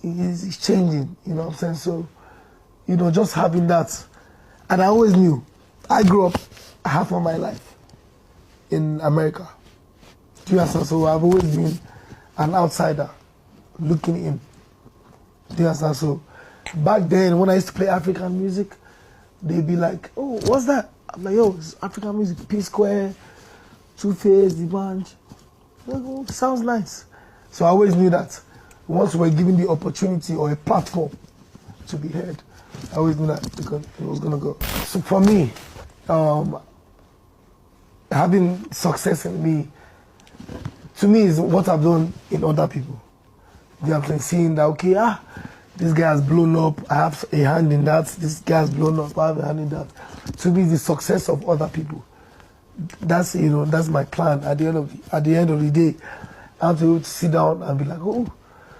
is changing, you know what I'm saying? So, just having that. And I always knew, I grew up half of my life in America. Do you understand? So I've always been an outsider looking in. Do you understand? So back then, when I used to play African music, they'd be like, oh, what's that? I'm like, yo, it's African music, P-Square, Two-Face, The Bunch. Like, oh, sounds nice. So I always knew that once we were given the opportunity or a platform to be heard, I always knew that it was going to go. So for me, having success in me, to me, is what I've done in other people. You know, seeing that, okay, this guy has blown up, I have a hand in that, this guy has blown up, I have a hand in that. To me, the success of other people. That's my plan. At the end of the day, I have to sit down and be like, oh,